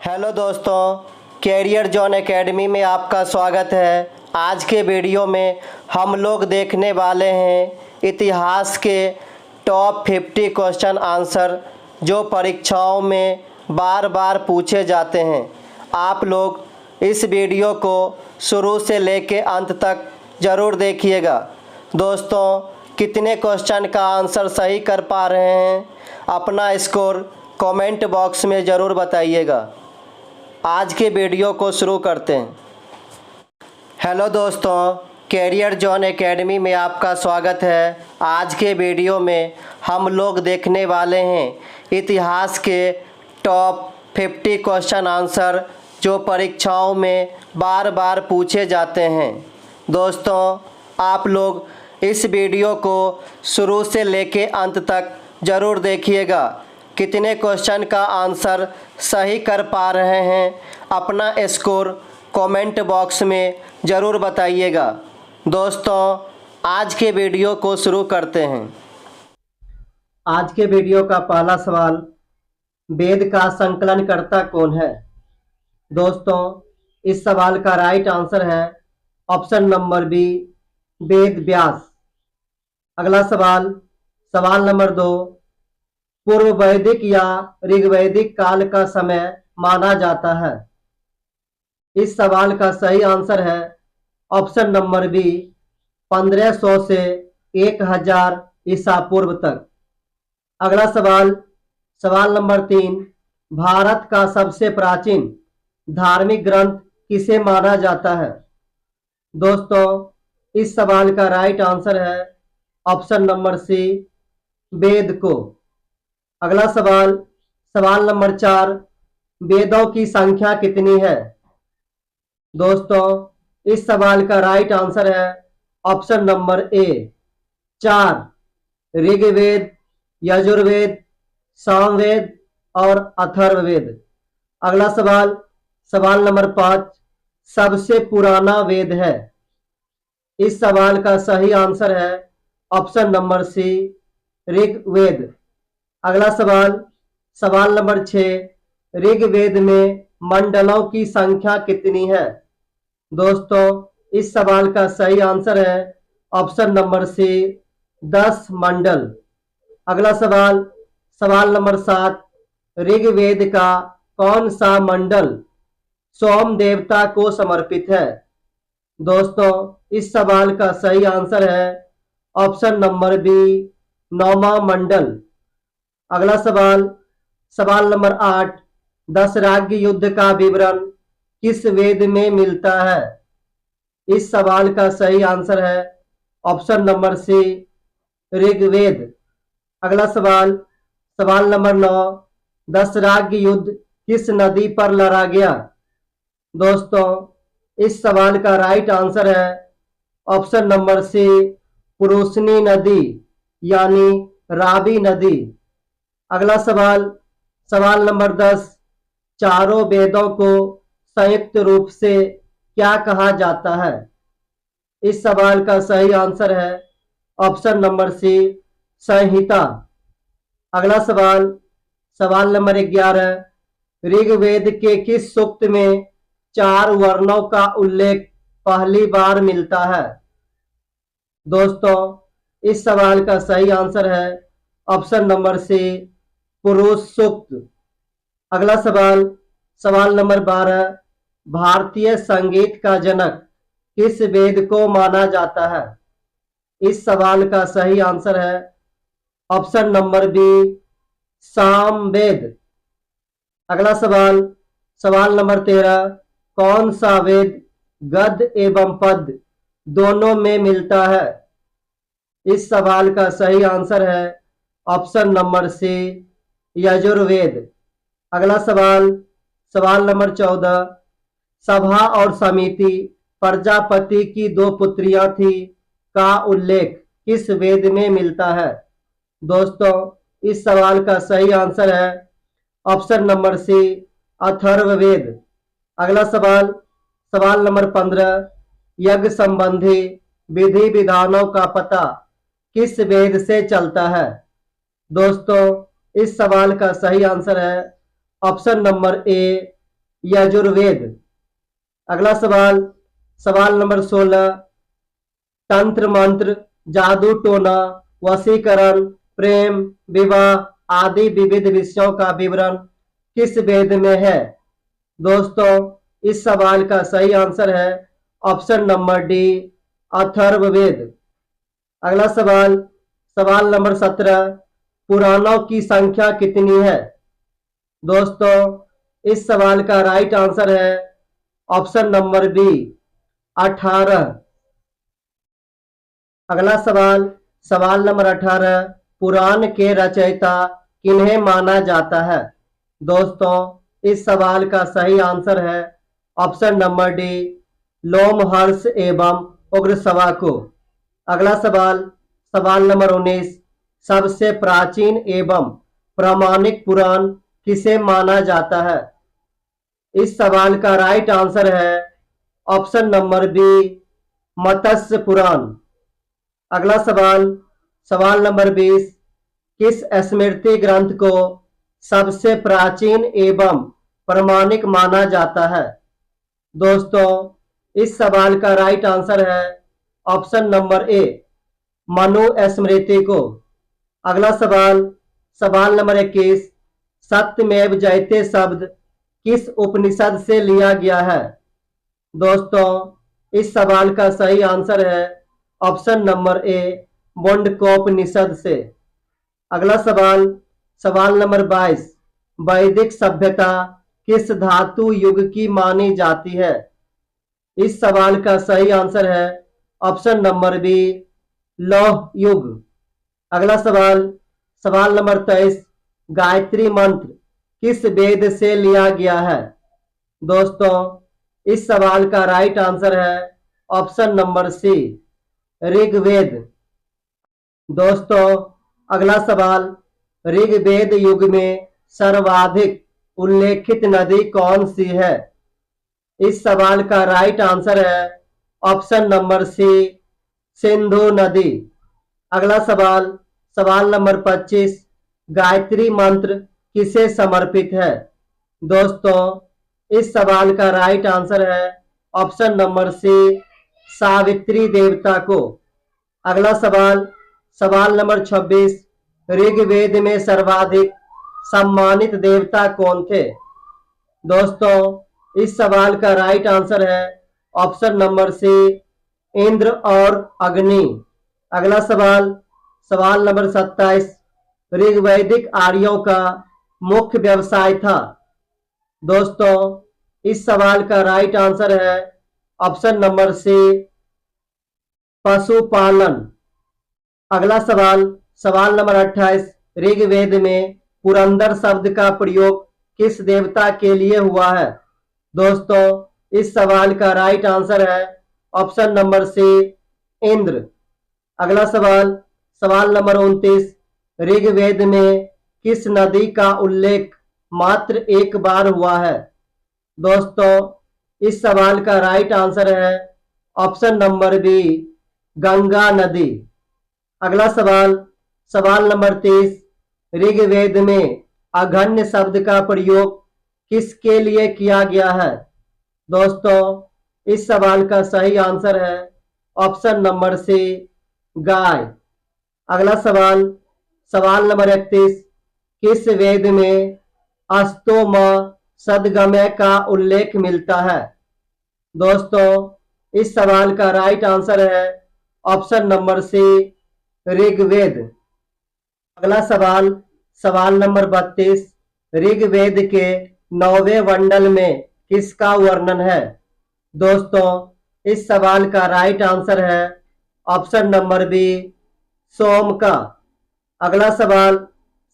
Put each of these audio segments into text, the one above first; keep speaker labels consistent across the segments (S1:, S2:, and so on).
S1: Hello दोस्तों, career zone academy में आपका स्वागत है। आज के वीडियो में हम लोग देखने वाले हैं इतिहास के टॉप 50 क्वेश्चन आंसर जो परीक्षाओं में बार बार पूछे जाते हैं। आप लोग इस वीडियो को शुरू से लेके अंत तक ज़रूर देखिएगा। दोस्तों, कितने क्वेश्चन का आंसर सही कर पा रहे हैं, अपना स्कोर कमेंट बॉक्स में ज़रूर बताइएगा। आज के वीडियो को शुरू करते हैं। हेलो दोस्तों, कैरियर जोन एकेडमी में आपका स्वागत है। आज के वीडियो में हम लोग देखने वाले हैं इतिहास के टॉप 50 क्वेश्चन आंसर जो परीक्षाओं में बार बार पूछे जाते हैं। दोस्तों, आप लोग इस वीडियो को शुरू से लेके अंत तक ज़रूर देखिएगा। कितने क्वेश्चन का आंसर सही कर पा रहे हैं, अपना स्कोर कमेंट बॉक्स में ज़रूर बताइएगा। दोस्तों, आज के वीडियो को शुरू करते हैं। आज के वीडियो का पहला सवाल, वेद का संकलनकर्ता कौन है? दोस्तों, इस सवाल का राइट आंसर है option number B, Ved Vyas. अगला सवाल, सवाल नंबर 2, पूर्व वैदिक या ऋग्वैदिक काल का समय माना जाता है। इस सवाल का सही आंसर है ऑप्शन नंबर बी, 1500 से 1000 ईसा पूर्व तक। अगला सवाल, सवाल नंबर 3, भारत का सबसे प्राचीन धार्मिक ग्रंथ किसे माना जाता है? दोस्तों, इस सवाल का राइट आंसर है ऑप्शन नंबर सी, वेद को। अगला सवाल, सवाल नंबर 4, वेदों की संख्या कितनी है? दोस्तों, इस सवाल का राइट आंसर है option number A, 4। Rigveda, Yajurveda, Samaveda और अथर्ववेद। अगला सवाल, सवाल नंबर 5, सबसे पुराना वेद है। इस सवाल का सही आंसर है ऑप्शन नंबर सी, ऋग्वेद। अगला सवाल, सवाल नंबर 6, ऋग्वेद में मंडलों की संख्या कितनी है? दोस्तों, इस सवाल का सही आंसर है ऑप्शन नंबर सी, 10 मंडल। अगला सवाल, सवाल नंबर 7, ऋग्वेद का कौन सा मंडल सोम देवता को समर्पित है? दोस्तों, इस सवाल का सही आंसर है ऑप्शन नंबर बी, 9वां मंडल। अगला सवाल, सवाल नंबर 8, दशराग्य युद्ध का विवरण किस वेद में मिलता है? इस सवाल का सही आंसर है ऑप्शन नंबर सी, ऋग्वेद। अगला सवाल, सवाल नंबर 9, दशराग्य युद्ध किस नदी पर लड़ा गया? दोस्तों, इस सवाल का राइट आंसर है ऑप्शन नंबर सी, पुरुषनी नदी यानी रावी नदी। अगला सवाल, सवाल नंबर 10, चारों वेदों को संयुक्त रूप से क्या कहा जाता है? इस सवाल का सही आंसर है ऑप्शन नंबर सी, संहिता। अगला सवाल, सवाल नंबर 11, ऋग्वेद के किस सूक्त में 4 वर्णों का उल्लेख पहली बार मिलता है? दोस्तों, इस सवाल का सही आंसर है ऑप्शन नंबर सी, पुरुष सूक्त। अगला सवाल, सवाल नंबर 12, भारतीय संगीत का जनक किस वेद को माना जाता है? इस सवाल का सही आंसर है ऑप्शन नंबर बी, सामवेद। अगला सवाल, सवाल नंबर 13, कौन सा वेद गद्य एवं पद्य दोनों में मिलता है? इस सवाल का सही आंसर है ऑप्शन नंबर सी, यजुर्वेद। अगला सवाल, सवाल नंबर 14, सभा और समिति प्रजापति की 2 पुत्रियां थी का उल्लेख किस वेद में मिलता है? दोस्तों, इस सवाल का सही आंसर है ऑप्शन नंबर सी, अथर्ववेद। अगला सवाल, सवाल नंबर 15, यज्ञ संबंधी विधि विधानों का पता किस वेद से चलता है? दोस्तों, इस सवाल का सही आंसर है ऑप्शन नंबर ए, यजुर्वेद। अगला सवाल, सवाल नंबर 16, तंत्र मंत्र, जादू टोना, वशीकरण, प्रेम, विवाह आदि विविध विषयों का विवरण किस वेद में है? दोस्तों, इस सवाल का सही आंसर है ऑप्शन नंबर डी, अथर्ववेद। अगला सवाल, सवाल नंबर 17, पुराणों की संख्या कितनी है? दोस्तों, इस सवाल का राइट आंसर है ऑप्शन नंबर बी, 18। अगला सवाल, सवाल नंबर 18, पुराण के रचयिता किन्हें माना जाता है? दोस्तों, इस सवाल का सही आंसर है ऑप्शन नंबर डी, लोमहर्ष एवं उग्रश्रवा को। अगला सवाल, सवाल नंबर 19, सबसे प्राचीन एवं प्रामाणिक पुराण किसे माना जाता है? इस सवाल का राइट आंसर है ऑप्शन नंबर बी, मत्स्य पुराण। अगला सवाल, सवाल नंबर 20, किस स्मृति ग्रंथ को सबसे प्राचीन एवं प्रामाणिक माना जाता है? दोस्तों, इस सवाल का राइट आंसर है ऑप्शन नंबर ए, मनु स्मृति को। अगला सवाल, सवाल नंबर 21, सत्यमेव जयते शब्द किस उपनिषद से लिया गया है? दोस्तों, इस सवाल का सही आंसर है ऑप्शन नंबर ए, मुंडकोपनिषद से। अगला सवाल, सवाल नंबर 22, वैदिक सभ्यता किस धातु युग की मानी जाती है? इस सवाल का सही आंसर है ऑप्शन नंबर बी, लौह युग। अगला सवाल, सवाल नंबर 23, गायत्री मंत्र किस वेद से लिया गया है? दोस्तों, इस सवाल का राइट आंसर है ऑप्शन नंबर सी, ऋग्वेद। दोस्तों, अगला सवाल, ऋग्वेद युग में सर्वाधिक उल्लेखित नदी कौन सी है? इस सवाल का राइट आंसर है ऑप्शन नंबर सी, सिंधु नदी। अगला सवाल, सवाल नंबर 25, गायत्री मंत्र किसे समर्पित है? दोस्तों, इस सवाल का राइट आंसर है ऑप्शन नंबर सी, सावित्री देवता को। अगला सवाल, सवाल नंबर 26, ऋग्वेद में सर्वाधिक सम्मानित देवता कौन थे? दोस्तों, इस सवाल का राइट आंसर है ऑप्शन नंबर सी, इंद्र और अग्नि। अगला सवाल, सवाल नंबर 27, ऋग्वैदिक आर्यों का मुख्य व्यवसाय था? दोस्तों, इस सवाल का राइट आंसर है ऑप्शन नंबर सी, पशुपालन। अगला सवाल, सवाल नंबर 28, ऋग्वेद में पुरंदर शब्द का प्रयोग किस देवता के लिए हुआ है? दोस्तों, इस सवाल का राइट आंसर है ऑप्शन नंबर सी, इंद्र। अगला सवाल, सवाल नंबर 29, ऋग्वेद में किस नदी का उल्लेख मात्र एक बार हुआ है? दोस्तों, इस सवाल का राइट आंसर है ऑप्शन नंबर बी, गंगा नदी। अगला सवाल, सवाल नंबर 30, ऋग्वेद में अघन्य शब्द का प्रयोग किसके लिए किया गया है? दोस्तों, इस सवाल का सही आंसर है ऑप्शन नंबर सी, गाय। अगला सवाल, सवाल नंबर 31, किस वेद में अस्तोम सदगमय का उल्लेख मिलता है? दोस्तों, इस सवाल का राइट आंसर है ऑप्शन नंबर सी, ऋग्वेद। अगला सवाल, सवाल नंबर 32, ऋग्वेद के 9वें मंडल में किसका वर्णन है? दोस्तों, इस सवाल का राइट आंसर है ऑप्शन नंबर बी, सोम का। अगला सवाल,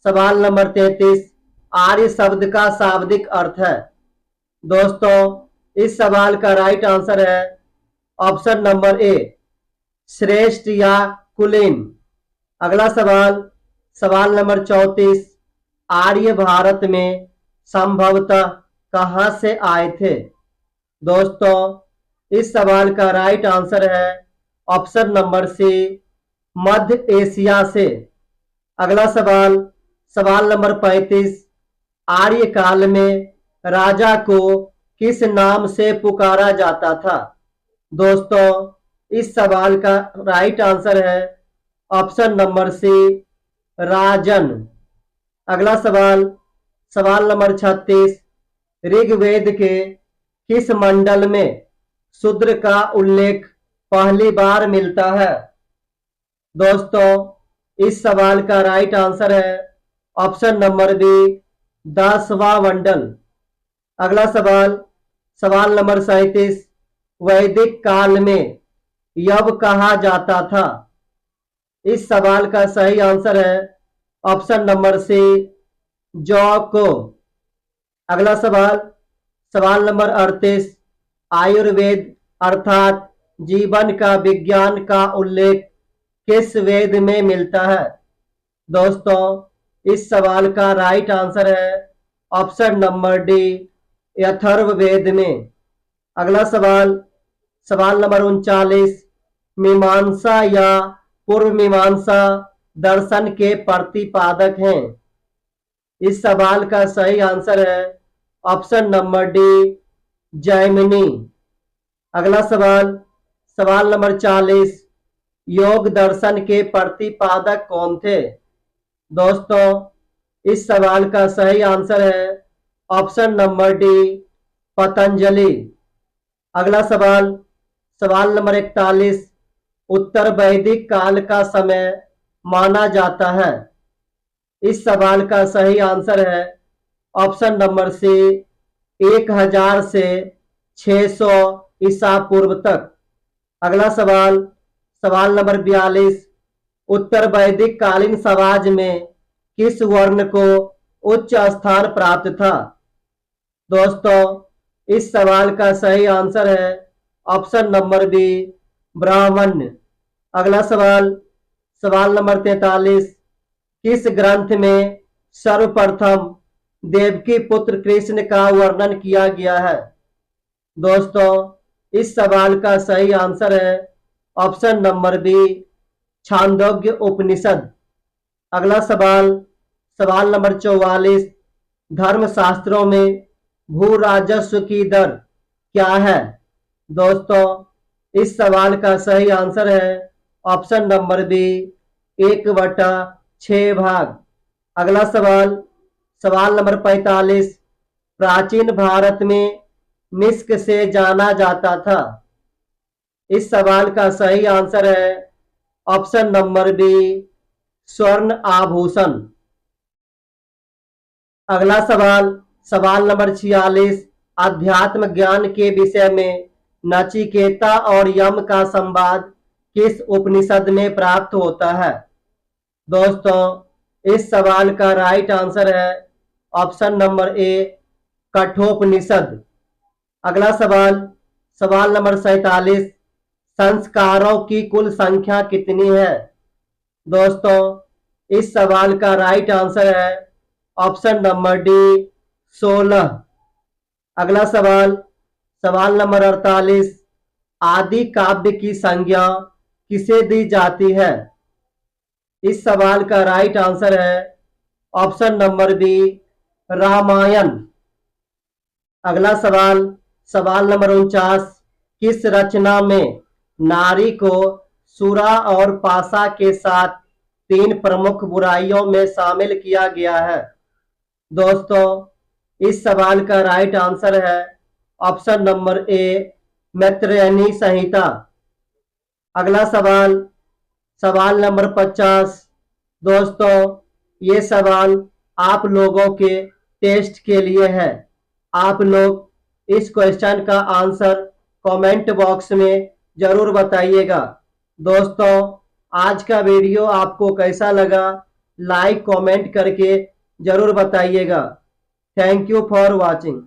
S1: सवाल नंबर 33, आर्य शब्द का शाब्दिक अर्थ है? दोस्तों, इस सवाल का राइट आंसर है ऑप्शन नंबर ए, श्रेष्ठ या कुलीन। अगला सवाल, सवाल नंबर 34, आर्य भारत में संभवतः कहां से आए थे? दोस्तों, इस सवाल का राइट आंसर है ऑप्शन नंबर सी, मध्य एशिया से। अगला सवाल, सवाल नंबर 35, आर्य काल में राजा को किस नाम से पुकारा जाता था? दोस्तों, इस सवाल का राइट आंसर है ऑप्शन नंबर सी, राजन। अगला सवाल, सवाल नंबर 36। ऋग्वेद के किस मंडल में शूद्र का उल्लेख पहली बार मिलता है? दोस्तों, इस सवाल का राइट आंसर है ऑप्शन नंबर बी, 10वां मंडल। अगला सवाल, सवाल नंबर 37। वैदिक काल में यव कहा जाता था? इस सवाल का सही आंसर है ऑप्शन नंबर सी, जौ को। अगला सवाल, सवाल नंबर 38। आयुर्वेद अर्थात जीवन का विज्ञान का उल्लेख किस वेद में मिलता है? दोस्तों, इस सवाल का राइट आंसर है ऑप्शन नंबर डी, अथर्ववेद में। अगला सवाल, सवाल नंबर 39। मीमांसा या पूर्व मीमांसा दर्शन के प्रतिपादक हैं? इस सवाल का सही आंसर है ऑप्शन नंबर डी, जैमिनी। अगला सवाल, सवाल नंबर 40। योग दर्शन के प्रतिपादक कौन थे? दोस्तों, इस सवाल का सही आंसर है ऑप्शन नंबर डी, पतंजलि। अगला सवाल, सवाल नंबर 41। उत्तर वैदिक काल का समय माना जाता है? इस सवाल का सही आंसर है ऑप्शन नंबर सी, 1000 से 600 ईसा पूर्व तक। अगला सवाल, सवाल नंबर 42। उत्तर वैदिक कालीन समाज में किस वर्ण को उच्च स्थान प्राप्त था? दोस्तों, इस सवाल का सही आंसर है ऑप्शन नंबर बी, ब्राह्मण। अगला सवाल, सवाल नंबर 43। किस ग्रंथ में सर्वप्रथम देवकी पुत्र कृष्ण का वर्णन किया गया है? दोस्तों, इस सवाल का सही आंसर है ऑप्शन नंबर बी, छांदोग्य उपनिषद। अगला सवाल, सवाल नंबर 44। धर्मशास्त्रों में भू राजस्व की दर क्या है? दोस्तों, इस सवाल का सही आंसर है ऑप्शन नंबर बी, 1/6 भाग। अगला सवाल, सवाल नंबर 45। प्राचीन भारत में मिस्क से जाना जाता था? इस सवाल का सही आंसर है ऑप्शन नंबर बी, स्वर्ण आभूषण। अगला सवाल, सवाल नंबर 46। अध्यात्म ज्ञान के विषय में नचिकेता और यम का संवाद किस उपनिषद में प्राप्त होता है? दोस्तों, इस सवाल का राइट आंसर है ऑप्शन नंबर ए, कठोपनिषद। अगला सवाल, सवाल नंबर 47। संस्कारों की कुल संख्या कितनी है? दोस्तों, इस सवाल का राइट आंसर है ऑप्शन नंबर डी, 16। अगला सवाल, सवाल नंबर 48। आदि काव्य की संज्ञा किसे दी जाती है? इस सवाल का राइट आंसर है ऑप्शन नंबर बी, रामायण। अगला सवाल, सवाल नंबर 49। किस रचना में नारी को सुरा और पाशा के साथ 3 प्रमुख बुराइयों में शामिल किया गया है? दोस्तों, इस सवाल का राइट आंसर है ऑप्शन नंबर ए, मैत्रेयनी संहिता। अगला सवाल, सवाल नंबर 50। दोस्तों, ये सवाल आप लोगों के टेस्ट के लिए है। आप लोग इस क्वेश्चन का आंसर कमेंट बॉक्स में जरूर बताइएगा। दोस्तों, आज का वीडियो आपको कैसा लगा, लाइक कमेंट करके जरूर बताइएगा। Thank you for watching.